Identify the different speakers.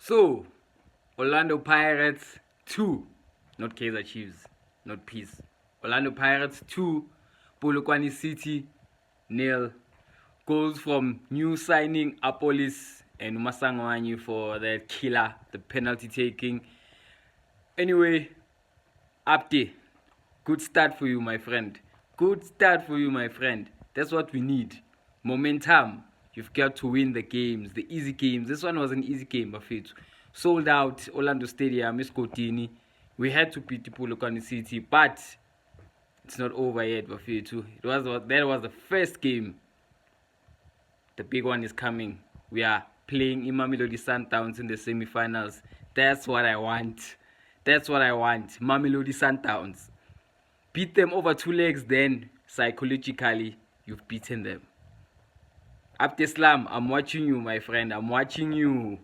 Speaker 1: So, Orlando Pirates 2, not Kaizer Chiefs, not Peace. Orlando Pirates 2, Polokwane City 0. Goals from new signing Apolis and Masangwanyi for the killer, the penalty taking. Anyway, Abdi, good start for you, my friend. Good start for you, my friend. That's what we need. Momentum. You've got to win the games, the easy games. This one was an easy game, Bafethu. Sold out Orlando Stadium, Escotini. We had to beat Polokwane City, but it's not over yet, Bafethu. That was the first game. The big one is coming. We are playing Mamelodi Sundowns in the semi-finals. That's what I want. That's what I want. Mamelodi Sundowns. Beat them over 2 legs, then psychologically, you've beaten them. Abdeslam, I'm watching you, my friend. I'm watching you.